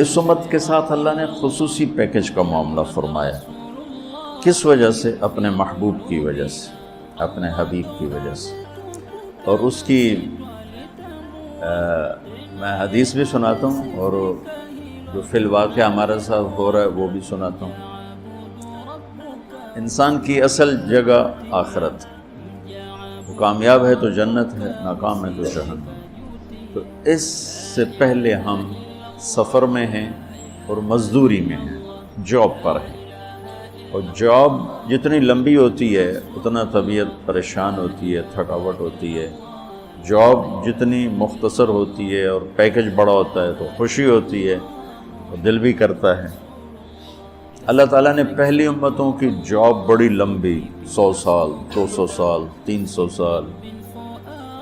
اس امت کے ساتھ اللہ نے خصوصی پیکج کا معاملہ فرمایا. کس وجہ سے؟ اپنے محبوب کی وجہ سے، اپنے حبیب کی وجہ سے. اور اس کی میں حدیث بھی سناتا ہوں، اور جو فی الواقع ہمارے ساتھ ہو رہا ہے وہ بھی سناتا ہوں. انسان کی اصل جگہ آخرت، وہ کامیاب ہے تو جنت ہے، ناکام ہے تو جہنم. تو اس سے پہلے ہم سفر میں ہیں اور مزدوری میں ہیں، جاب پر ہیں. اور جاب جتنی لمبی ہوتی ہے اتنا طبیعت پریشان ہوتی ہے، تھکاوٹ ہوتی ہے. جاب جتنی مختصر ہوتی ہے اور پیکج بڑا ہوتا ہے تو خوشی ہوتی ہے اور دل بھی کرتا ہے. اللہ تعالیٰ نے پہلی امتوں کی جاب بڑی لمبی، 100 سال، 200 سال، 300 سال.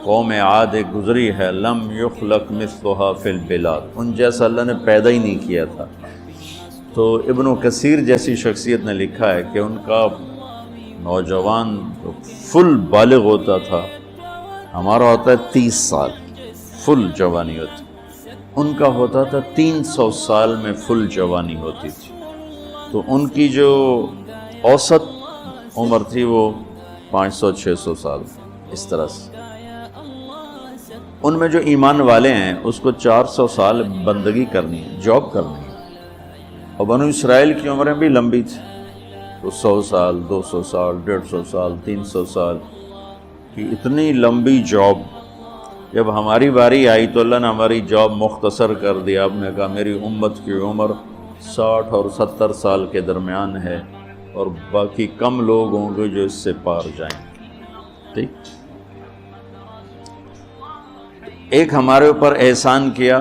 قوم عاد ایک گزری ہے، لم یخلق مثلھا فی البلاد، ان جیسا اللہ نے پیدا ہی نہیں کیا تھا. تو ابن کثیر جیسی شخصیت نے لکھا ہے کہ ان کا نوجوان جو فل بالغ ہوتا تھا، ہمارا ہوتا ہے 30 سال فل جوانی ہوتی، ان کا ہوتا تھا 300 سال میں فل جوانی ہوتی تھی. تو ان کی جو اوسط عمر تھی وہ 500-600 سال اس طرح سے. ان میں جو ایمان والے ہیں اس کو 400 سال بندگی کرنی ہے، جاب کرنی ہے. اور بنو اسرائیل کی عمریں بھی لمبی تھی، تو 100 سال، 200 سال، 150 سال، 300 سال کی اتنی لمبی جاب. جب ہماری باری آئی تو اللہ نے ہماری جاب مختصر کر دیا. آپ نے کہا میری امت کی عمر 60 اور 70 سال کے درمیان ہے، اور باقی کم لوگ ہوں گے جو اس سے پار جائیں. ٹھیک، ایک ہمارے اوپر احسان کیا،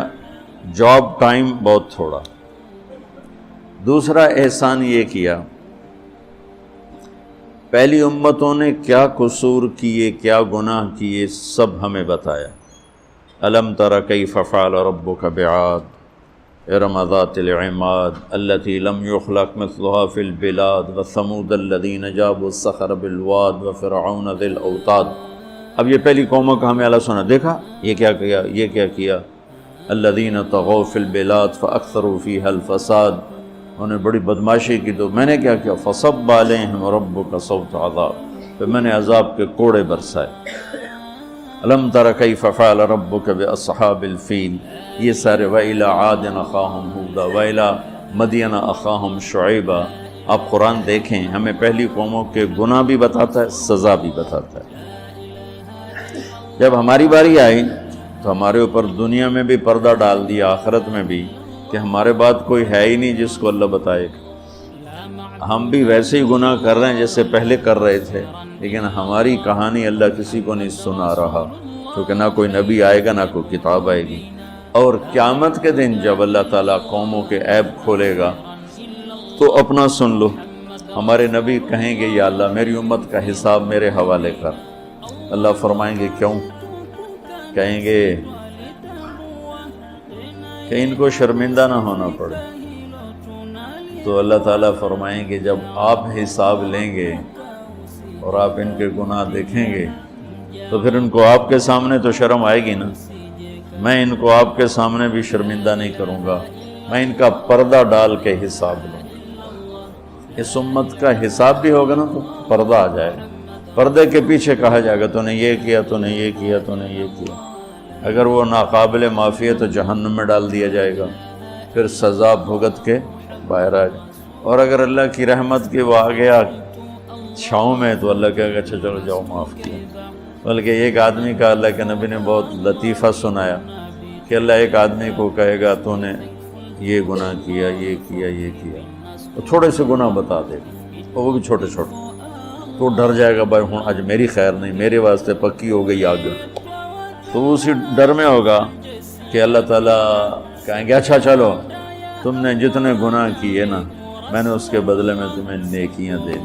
جاب ٹائم بہت تھوڑا. دوسرا احسان یہ کیا، پہلی امتوں نے کیا قصور کیے، کیا گناہ کیے، سب ہمیں بتایا. الم تر کیف فعل ربک بعاد ارم ذات العماد التی لم یخلق مثلھا فی البلاد وثمود الذین جابوا الصخر بالواد وفرعون ذی الاوتاد. اب یہ پہلی قوموں کا ہمیں اللہ سنا، دیکھا یہ کیا کیا، یہ کیا کیا. الذین طغوا فی البلاد فاکثروا فیہا الفساد، انہوں نے بڑی بدماشی کی تو میں نے کیا کیا، فصب علیہم ربک صوت عذاب، پھر میں نے عذاب کے کوڑے برسائے. الم تر کیف فعل ربک باصحاب الفیل، یہ سارے وإلی عاد اخاہم ہودا وإلی مدین اخاہم شعیبا. آپ قرآن دیکھیں، ہمیں پہلی قوموں کے گناہ بھی بتاتا ہے، سزا بھی بتاتا ہے. جب ہماری باری آئی تو ہمارے اوپر دنیا میں بھی پردہ ڈال دیا، آخرت میں بھی، کہ ہمارے بعد کوئی ہے ہی نہیں جس کو اللہ بتائے. ہم بھی ویسے ہی گناہ کر رہے ہیں جیسے پہلے کر رہے تھے، لیکن ہماری کہانی اللہ کسی کو نہیں سنا رہا، کیونکہ نہ کوئی نبی آئے گا، نہ کوئی کتاب آئے گی. اور قیامت کے دن جب اللہ تعالیٰ قوموں کے عیب کھولے گا تو اپنا سن لو. ہمارے نبی کہیں گے یا اللہ میری امت کا حساب میرے حوالے کر. اللہ فرمائیں گے کیوں؟ کہیں گے کہ ان کو شرمندہ نہ ہونا پڑے. تو اللہ تعالیٰ فرمائیں گے جب آپ حساب لیں گے اور آپ ان کے گناہ دیکھیں گے تو پھر ان کو آپ کے سامنے تو شرم آئے گی نا. میں ان کو آپ کے سامنے بھی شرمندہ نہیں کروں گا، میں ان کا پردہ ڈال کے حساب لوں گا. اس امت کا حساب بھی ہوگا نا تو پردہ آ جائے گا. پردے کے پیچھے کہا جائے گا تو نے یہ کیا، تو نے یہ کیا، تو نے یہ کیا. اگر وہ ناقابل معافی ہے تو جہنم میں ڈال دیا جائے گا، پھر سزا بھگت کے باہر آ جائے. اور اگر اللہ کی رحمت کے وہ آ گیا چھاؤں میں تو اللہ کہے گا اچھا چلو جاؤ معاف کیا. بلکہ ایک آدمی کا اللہ کے نبی نے بہت لطیفہ سنایا کہ اللہ ایک آدمی کو کہے گا تو نے یہ گناہ کیا، یہ کیا، یہ کیا، تو تھوڑے سے گناہ بتا دے گا، وہ بھی چھوٹے چھوٹے. تو ڈر جائے گا بھائی ہوں آج میری خیر نہیں، میرے واسطے پکی ہو گئی آگ. تو وہ اسی ڈر میں ہوگا کہ اللہ تعالیٰ کہیں گے اچھا چلو تم نے جتنے گناہ کیے نا میں نے اس کے بدلے میں تمہیں نیکیاں دے دی.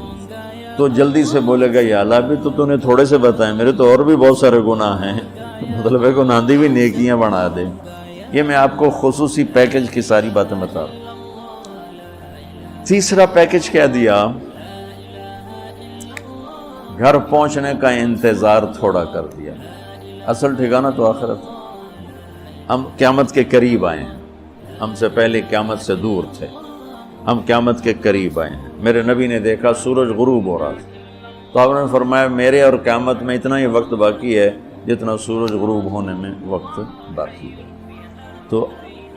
تو جلدی سے بولے گا یا اللہ بھی تو نے تھوڑے سے بتائے، میرے تو اور بھی بہت سارے گناہ ہیں، مطلب ہے کو ناندی بھی نیکیاں بنا دے. یہ میں آپ کو خصوصی پیکج کی ساری باتیں بتا رہا ہوں. تیسرا پیکج کیا دیا؟ گھر پہنچنے کا انتظار تھوڑا کر دیا. اصل ٹھکانہ تو آخرت. ہم قیامت کے قریب آئے ہیں، ہم سے پہلے قیامت سے دور تھے، ہم قیامت کے قریب آئے ہیں۔ میرے نبی نے دیکھا سورج غروب ہو رہا تھا، تو آپ نے فرمایا میرے اور قیامت میں اتنا ہی وقت باقی ہے جتنا سورج غروب ہونے میں وقت باقی ہے۔ تو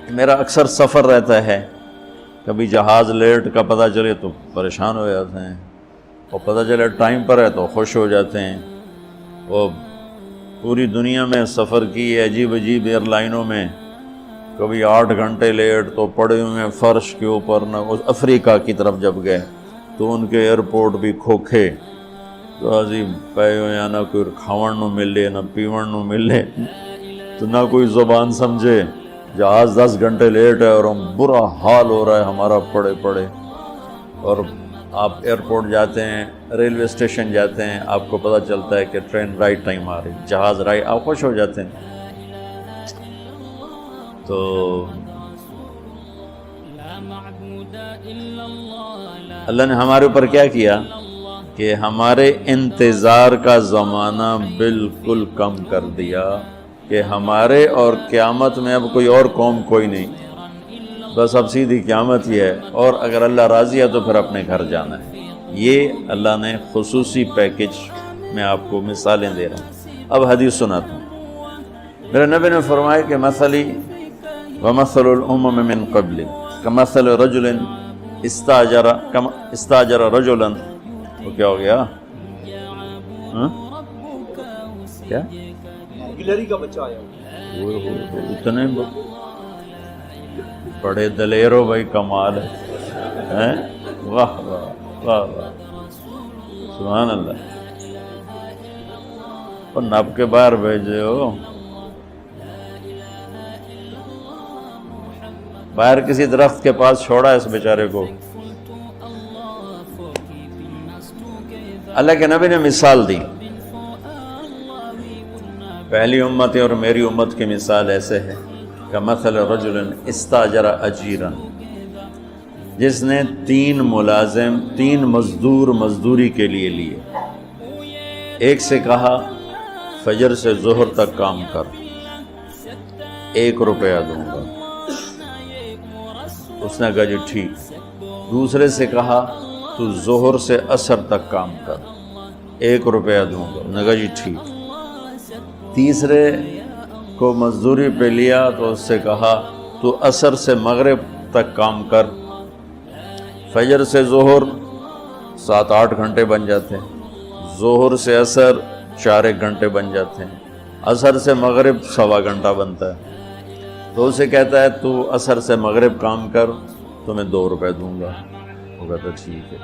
میرا اکثر سفر رہتا ہے، کبھی جہاز لیٹ کا پتہ چلے تو پریشان ہو جاتے ہیں، اور پتہ چلے ٹائم پر ہے تو خوش ہو جاتے ہیں۔ وہ پوری دنیا میں سفر کی ہے عجیب عجیب ایئر لائنوں میں، کبھی 8 گھنٹے لیٹ تو پڑے ہوئے ہیں فرش کے اوپر۔ نہ افریقہ کی طرف جب گئے تو ان کے ایئرپورٹ بھی کھوکھے، تو عظیم پے ہویا نہ کوئی کھاون نو ملے نہ پیون نو ملے، تو نہ کوئی زبان سمجھے، جہاز 10 گھنٹے لیٹ ہے اور ہم برا حال ہو رہا ہے ہمارا پڑے پڑے۔ اور آپ ایئرپورٹ جاتے ہیں، ریلوے اسٹیشن جاتے ہیں، آپ کو پتہ چلتا ہے کہ ٹرین رائٹ ٹائم آ رہی، جہاز رائٹ، آپ خوش ہو جاتے ہیں۔ تو اللہ نے ہمارے اوپر کیا کیا کہ ہمارے انتظار کا زمانہ بالکل کم کر دیا، کہ ہمارے اور قیامت میں اب کوئی اور قوم کوئی نہیں، بس اب سیدھی قیامت ہی ہے، اور اگر اللہ راضی ہے تو پھر اپنے گھر جانا ہے۔ یہ اللہ نے خصوصی پیکج میں آپ کو مثالیں دے رہا ہوں۔ اب حدیث سناتا ہوں۔ میرے نبی نے فرمایا کہ مثلی ومثل الامم من قبل کمثل رجل استاجر رجلا، وہ کیا ہو گیا؟ کیا گلری کا بچہ آیا، اتنے بڑے دلیر ہو بھائی، کمال ہے، واہ واہ واہ واہ، سبحان اللہ۔ اور نب کے باہر بھیجے ہو، باہر کسی درخت کے پاس چھوڑا اس بیچارے کو۔ اللہ کے نبی نے مثال دی، پہلی امت اور میری امت کی مثال ایسے ہے کہ مثل رجل استاجر اجیرا، جس نے 3 ملازم 3 مزدور مزدوری کے لیے لیے۔ ایک سے کہا فجر سے ظہر تک کام کر، 1 روپیہ دوں گا، اس نے کہا جی ٹھیک۔ دوسرے سے کہا تو ظہر سے عصر تک کام کر، 1 روپیہ دوں گا، نے کہا جی ٹھیک۔ تیسرے کو مزدوری پہ لیا تو اس سے کہا تو عصر سے مغرب تک کام کر۔ فجر سے ظہر 7-8 گھنٹے بن جاتے ہیں، ظہر سے عصر 4-1 گھنٹے بن جاتے ہیں، عصر سے مغرب 1.25 گھنٹہ بنتا ہے۔ تو اسے کہتا ہے تو عصر سے مغرب کام کر، تو میں 2 روپے دوں گا، وہ کہتا ہے ٹھیک ہے۔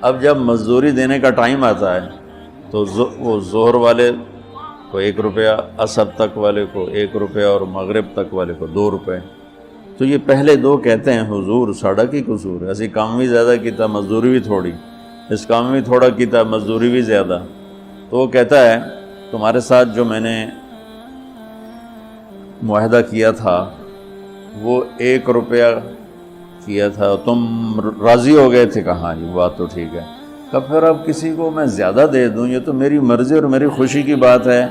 اب جب مزدوری دینے کا ٹائم آتا ہے تو وہ ظہر والے کو 1 روپیہ، عصر تک والے کو 1 روپیہ، اور مغرب تک والے کو 2 روپے۔ تو یہ پہلے 2 کہتے ہیں حضور ساڑا کی قصور ہے، اسی کام بھی زیادہ کیتا مزدوری بھی تھوڑی، اس کام بھی تھوڑا کیتا مزدوری بھی زیادہ۔ تو وہ کہتا ہے تمہارے ساتھ جو میں نے معاہدہ کیا تھا وہ 1 روپیہ کیا تھا، تم راضی ہو گئے تھے، کہا جی بات تو ٹھیک ہے۔ کہ پھر اب کسی کو میں زیادہ دے دوں، یہ تو میری مرضی اور میری خوشی کی بات ہے،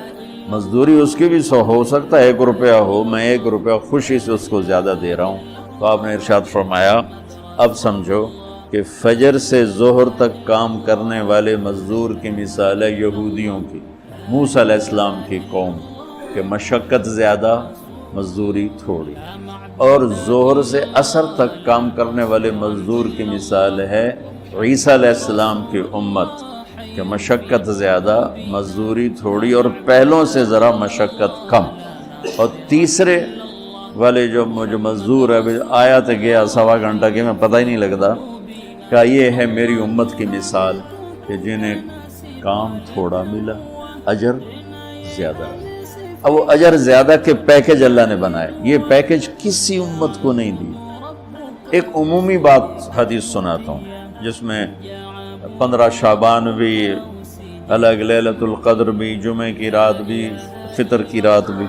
مزدوری اس کی بھی 100 ہو سکتا ہے 1 روپیہ ہو، میں 1 روپیہ خوشی سے اس کو زیادہ دے رہا ہوں۔ تو آپ نے ارشاد فرمایا اب سمجھو کہ فجر سے ظہر تک کام کرنے والے مزدور کی مثال ہے یہودیوں کی، موسیٰ علیہ السلام کی قوم، کہ مشقت زیادہ مزدوری تھوڑی، اور ظہر سے عصر تک کام کرنے والے مزدور کی مثال ہے عیسیٰ علیہ السلام کی امت، کہ مشقت زیادہ مزدوری تھوڑی، اور پہلوں سے ذرا مشقت کم۔ اور تیسرے والے جو مزدور ہے آیا تو گیا 1.25 گھنٹہ کہ میں پتہ ہی نہیں لگتا، کہ یہ ہے میری امت کی مثال، کہ جنہیں کام تھوڑا ملا اجر زیادہ۔ اب وہ اجر زیادہ کے پیکج اللہ نے بنائے، یہ پیکج کسی امت کو نہیں دی۔ ایک عمومی بات حدیث سناتا ہوں جس میں 15 شعبان بھی الگ، لیلۃ القدر بھی، جمعہ کی رات بھی، فطر کی رات بھی،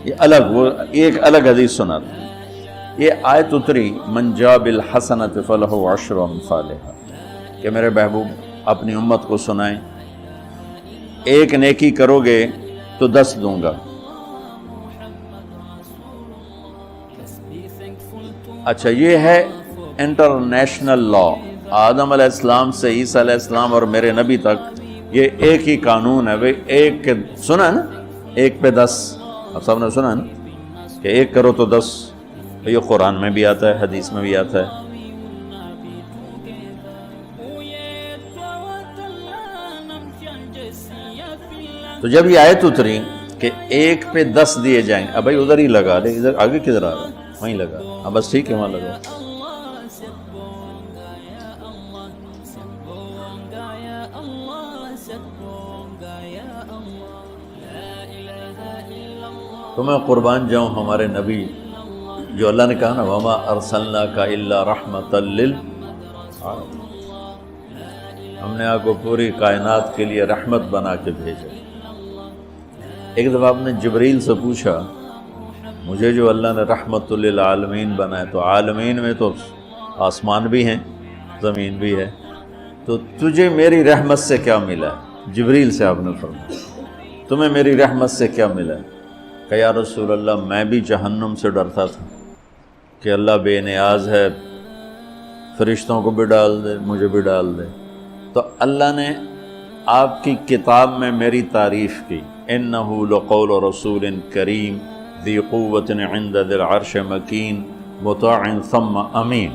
یہ الگ، وہ ایک الگ حدیث سناتا ہوں۔ یہ آیت اتری من جاء بالحسنۃ فلہ 10 امثالھا، کہ میرے محبوب اپنی امت کو سنائیں 1 نیکی کرو گے تو 10 دوں گا، اچھا یہ ہے انٹرنیشنل لا، آدم علیہ السلام سے عیسیٰ علیہ السلام اور میرے نبی تک یہ ایک ہی قانون ہے بھائی، ایک کے سنا نا، ایک پہ 10، آپ سب نے سنا نا کہ ایک کرو تو 10، یہ قرآن میں بھی آتا ہے، حدیث میں بھی آتا ہے۔ تو جب یہ آیت اتری کہ ایک پہ 10 دیے جائیں گے، اب بھائی ادھر ہی لگا لے، ادھر آگے کدھر آ رہا ہے، وہیں لگا، اب بس ٹھیک ہے وہاں لگا۔ تو میں قربان جاؤں ہمارے نبی، جو اللہ نے کہا نا وَمَا أَرْسَلْنَاكَ إِلَّا رَحْمَةً لِلْعَالَمِينَ، ہم نے آپ کو پوری کائنات کے لیے رحمت بنا کے بھیجا۔ ایک دفعہ آپ نے جبریل سے پوچھا، مجھے جو اللہ نے رحمت للعالمین بنایا، تو عالمین میں تو آسمان بھی ہیں، زمین بھی ہے، تو تجھے میری رحمت سے کیا ملا؟ جبریل سے آپ نے فرمایا تمہیں میری رحمت سے کیا ملا؟ کہ یا رسول اللہ میں بھی جہنم سے ڈرتا تھا کہ اللہ بے نیاز ہے، فرشتوں کو بھی ڈال دے مجھے بھی ڈال دے، تو اللہ نے آپ کی کتاب میں میری تعریف کی، انہ لقول رسول کریم ذی قوت عند ذی العرش مکین مطاع ثم امین،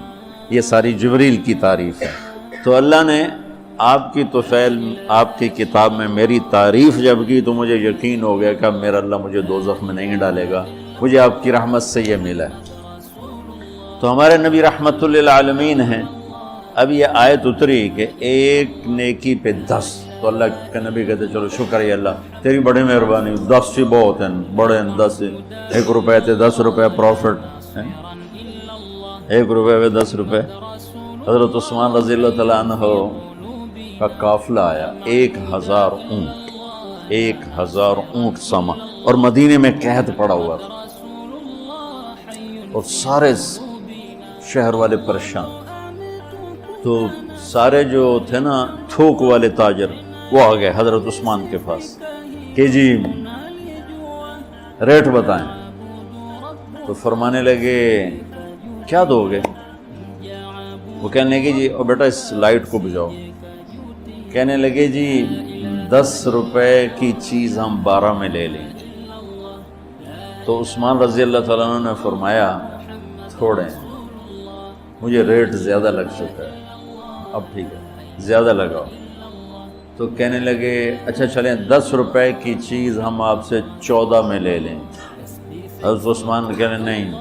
یہ ساری جبریل کی تعریف ہے۔ تو اللہ نے آپ کی طفیل آپ کی کتاب میں میری تعریف جب کی تو مجھے یقین ہو گیا کہ اب میرا اللہ مجھے دوزخ میں نہیں ڈالے گا، مجھے آپ کی رحمت سے یہ ملا ہے۔ تو ہمارے نبی رحمت للعالمین ہیں۔ اب یہ آیت اتری کہ ایک نیکی پہ 10، تو اللہ کے نبی کہتے چلو شکر ہے اللہ تیری بڑی مہربانی، 10 ہی بہت ہیں، بڑے ہیں 10، 1 روپے تھے 10 روپے پروفٹ ہیں، 1 روپے پہ 10 روپے۔ حضرت عثمان رضی اللہ تعالیٰ عنہ کا قافلہ آیا، 1000 اونٹ، 1000 اونٹ سامان، اور مدینے میں قحط پڑا ہوا تھا، اور سارے شہر والے پریشان۔ تو سارے جو تھے نا تھوک والے تاجر، وہ آ گئے حضرت عثمان کے پاس کہ جی ریٹ بتائیں۔ تو فرمانے لگے کیا دو گے؟ وہ کہنے لگے جی اور بیٹا اس لائٹ کو بجھاؤ۔ کہنے لگے جی 10 روپے کی چیز ہم 12 میں لے لیں۔ تو عثمان رضی اللہ تعالیٰ عنہ نے فرمایا تھوڑے مجھے ریٹ زیادہ لگ چکا ہے، اب ٹھیک ہے زیادہ لگاؤ۔ تو کہنے لگے اچھا چلیں 10 روپے کی چیز ہم آپ سے 14 میں لے لیں۔ حضرت عثمان کہنے نہیں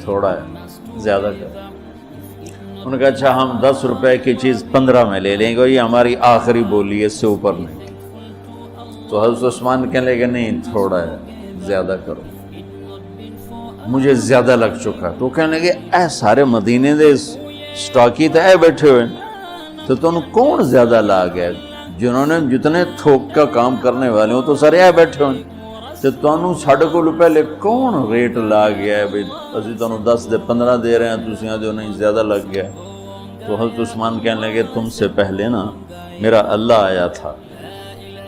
تھوڑا ہے زیادہ کر۔ انہوں نے کہا اچھا ہم 10 روپے کی چیز 15 میں لے لیں گے، یہ ہماری آخری بولی ہے، اس سے اوپر نہیں۔ تو حضرت عثمان کہنے لگے نہیں تھوڑا ہے زیادہ کرو، مجھے زیادہ لگ چکا۔ تو کہنے لگے اے سارے مدینے دے سٹاکی تے اے بیٹھے ہوئے، تو تم کون زیادہ لا گیا؟ جنہوں نے جتنے تھوک کا کام کرنے والے ہوں تو سارے اے بیٹھے ہوئے، تو تمہیں ساڑھے کو پہلے کون ریٹ لا گیا ہے بھائی اسی تمہیں 10 دے 15 دے رہے ہیں، تسی آدھے نہیں زیادہ لگ گیا۔ تو حضرت عثمان کہنے لگے تم سے پہلے نا میرا اللہ آیا تھا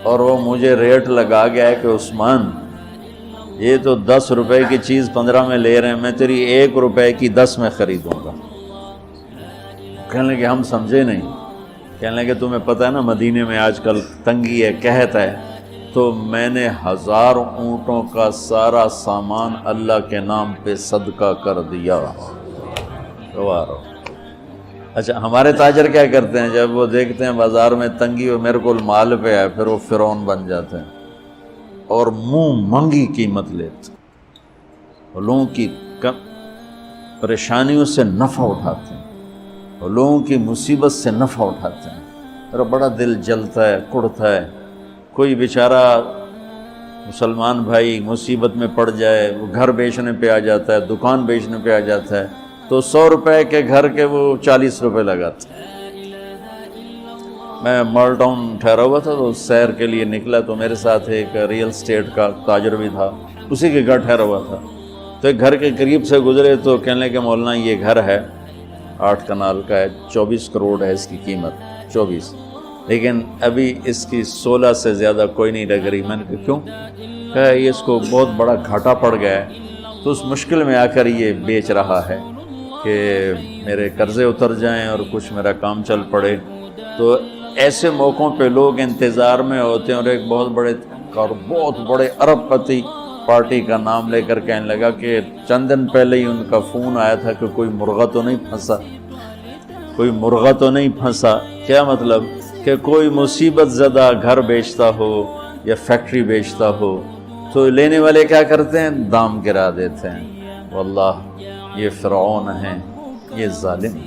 اور وہ مجھے ریٹ لگا گیا ہے کہ عثمان یہ تو 10 روپے کی چیز 15 میں لے رہے ہیں، میں تیری 1 روپے کی 10 میں خریدوں گا۔ کہنے لگے ہم سمجھے نہیں۔ کہنے لگے تمہیں پتہ ہے نا مدینے میں آج کل تنگی ہے، قحط ہے، تو میں نے 1000 اونٹوں کا سارا سامان اللہ کے نام پہ صدقہ کر دیا۔ اچھا ہمارے تاجر کیا کرتے ہیں؟ جب وہ دیکھتے ہیں بازار میں تنگی اور میرے کو مال پہ ہے، پھر وہ فرعون بن جاتے ہیں اور منہ منگی قیمت لیتے ہیں، اور لوگوں کی پریشانیوں سے نفع اٹھاتے ہیں، اور لوگوں کی مصیبت سے نفع اٹھاتے ہیں۔ میرا بڑا دل جلتا ہے، کڑتا ہے، کوئی بیچارہ مسلمان بھائی مصیبت میں پڑ جائے، وہ گھر بیچنے پہ آ جاتا ہے، دکان بیچنے پہ آ جاتا ہے، تو 100 روپے کے گھر کے وہ 40 روپے لگاتے ہیں۔ میں مال ٹاؤن ٹھہرا ہوا تھا تو سیر کے لیے نکلا، تو میرے ساتھ ایک ریئل اسٹیٹ کا تاجر بھی تھا، اسی کے گھر ٹھہرا ہوا تھا۔ تو ایک گھر کے قریب سے گزرے تو کہنے لگے مولانا یہ گھر ہے 8 کنال کا ہے، 24 کروڑ ہے اس کی قیمت، 24، لیکن ابھی اس کی 16 سے زیادہ کوئی نہیں لگ رہی۔ میں نے کہا کیوں؟ کہا یہ اس کو بہت بڑا گھاٹا پڑ گیا ہے، تو اس مشکل میں آ کر یہ بیچ رہا ہے۔ کہ میرے قرضے اتر جائیں اور کچھ میرا کام چل پڑے. تو ایسے موقعوں پہ لوگ انتظار میں ہوتے ہیں، اور ایک بہت بڑے ارب پتی پارٹی کا نام لے کر کہنے لگا کہ چند دن پہلے ہی ان کا فون آیا تھا کہ کوئی مرغہ تو نہیں پھنسا. کیا مطلب؟ کہ کوئی مصیبت زدہ گھر بیچتا ہو یا فیکٹری بیچتا ہو تو لینے والے کیا کرتے ہیں؟ دام گرا دیتے ہیں. واللہ یہ فرعون ہیں، یہ ظالم.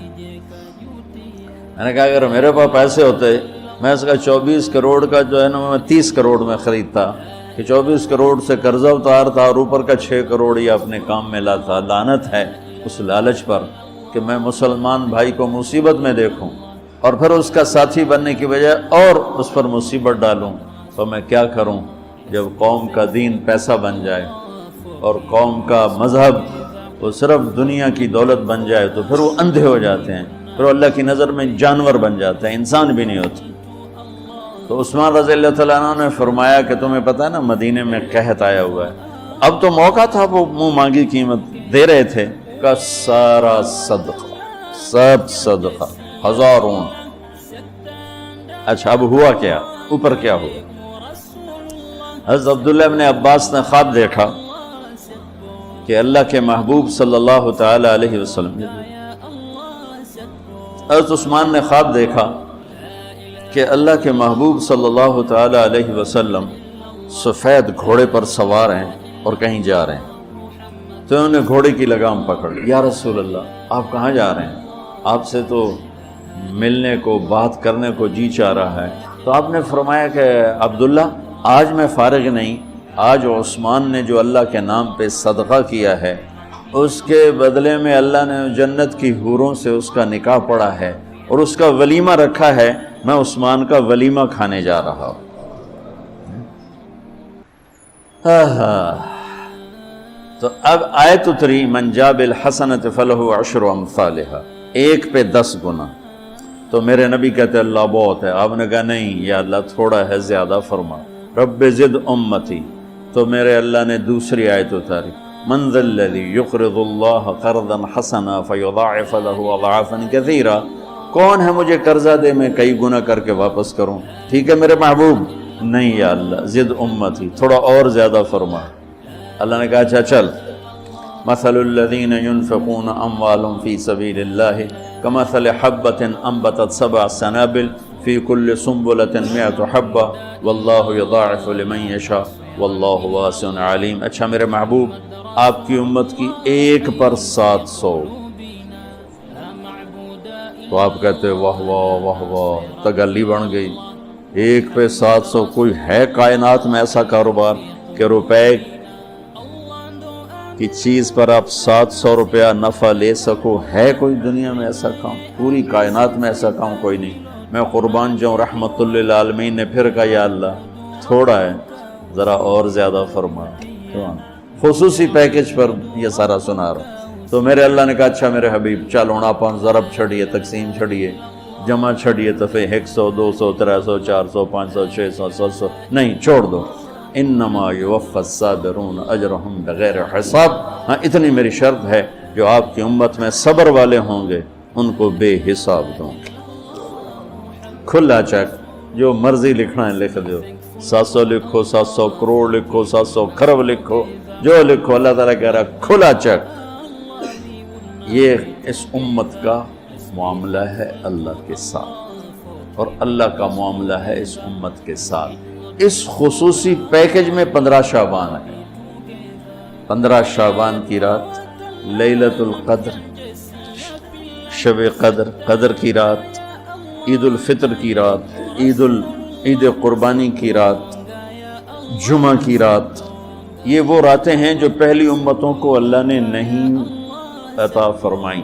میں نے کہا اگر میرے پاس پیسے ہوتے میں اس کا 24 کروڑ کا جو ہے نا میں 30 کروڑ میں خریدتا، کہ 24 کروڑ سے قرضہ اتارتا اور اوپر کا 6 کروڑ ہی اپنے کام میں لاتا. لعنت ہے اس لالچ پر کہ میں مسلمان بھائی کو مصیبت میں دیکھوں اور پھر اس کا ساتھی بننے کی بجائے اور اس پر مصیبت ڈالوں. تو میں کیا کروں جب قوم کا دین پیسہ بن جائے اور قوم کا مذہب وہ صرف دنیا کی دولت بن جائے تو پھر وہ اندھے ہو جاتے ہیں، پھر اللہ کی نظر میں جانور بن جاتے ہیں، انسان بھی نہیں ہوتے. تو عثمان رضی اللہ تعالیٰ عنہ نے فرمایا کہ تمہیں پتہ ہے نا مدینے میں قحط آیا ہوا ہے. اب تو موقع تھا، وہ منہ مانگی قیمت دے رہے تھے. کا سارا صدقہ، سب صدقہ، ہزاروں. اچھا اب ہوا کیا؟ اوپر کیا ہوا؟ حضرت عبداللہ ابن عباس نے خواب دیکھا کہ اللہ کے محبوب صلی اللہ تعالی علیہ وسلم، حضرت عثمان نے خواب دیکھا کہ اللہ کے محبوب صلی اللہ تعالی علیہ وسلم سفید گھوڑے پر سوار ہیں اور کہیں جا رہے ہیں. تو انہوں نے گھوڑے کی لگام پکڑ لی. یا رسول اللہ آپ کہاں جا رہے ہیں؟ آپ سے تو ملنے کو بات کرنے کو جی چاہ رہا ہے. تو آپ نے فرمایا کہ عبداللہ آج میں فارغ نہیں، آج عثمان نے جو اللہ کے نام پہ صدقہ کیا ہے اس کے بدلے میں اللہ نے جنت کی حوروں سے اس کا نکاح پڑھا ہے اور اس کا ولیمہ رکھا ہے. میں عثمان کا ولیمہ کھانے جا رہا ہوں. تو اب آیت اتری من جاء بالحسنۃ فلہ عشر امثالھا، 1 پہ 10 گنا. تو میرے نبی کہتے اللہ بہت ہے. آپ نے کہا نہیں یا اللہ تھوڑا ہے، زیادہ فرما. رب زد امتی. تو میرے اللہ نے دوسری آیت اتاری من ذا الذی یقرض اللہ قرضا حسنا فیضاعف له اضعافا کثیرا. کون ہے مجھے قرضہ دے میں کئی گنا کر کے واپس کروں؟ ٹھیک ہے میرے محبوب. نہیں یا اللہ زد امتی، تھوڑا اور زیادہ فرما. اللہ نے کہا اچھا چل. مثل الذین ينفقون اموالهم فی سبیل اللہ کمثل حبۃ انبتت 7 سنابل فی کل سنبلۃ 100 حبۃ واللہ یضاعف لمن یشاء واللہ واسع علیم. اچھا میرے محبوب آپ کی امت کی 1 پر 700. تو آپ کہتے واہ واہ واہ واہ، تگلی بن گئی. 1 پہ 700. کوئی ہے کائنات میں ایسا کاروبار کہ روپے کی چیز پر آپ 700 روپیہ نفع لے سکو؟ ہے کوئی دنیا میں ایسا کام؟ پوری کائنات میں ایسا کام کوئی نہیں. میں قربان جاؤں. رحمت للعالمین نے پھر کہا یا اللہ تھوڑا ہے، ذرا اور زیادہ فرما. خصوصی پیکج پر یہ سارا سنا رہا. تو میرے اللہ نے کہا اچھا میرے حبیب چل ہوں آپ ضرب چھڑیے، تقسیم چھڑیے، جمع چھڑیے. دفعے 100 200 300 400 500 600 700 نہیں چھوڑ دو. انما یوفی الصابرون اجرہم بغیر حساب. ہاں اتنی میری شرط ہے جو آپ کی امت میں صبر والے ہوں گے ان کو بے حساب دوں گے. کھلا چیک، جو مرضی لکھنا ہے لکھ دو. 700 لکھو، 700 کروڑ لکھو، 700 کھرب لکھو، جو لکھو. اللہ تعالیٰ کہہ رہا کھلا چیک. یہ اس امت کا معاملہ ہے اللہ کے ساتھ، اور اللہ کا معاملہ ہے اس امت کے ساتھ. اس خصوصی پیکج میں 15 شعبان ہے. 15 شعبان کی رات لیلۃ القدر، شب قدر، قدر کی رات، عید الفطر کی رات، عید قربانی کی رات، جمعہ کی رات. یہ وہ راتیں ہیں جو پہلی امتوں کو اللہ نے نہیں عطا فرمائیں.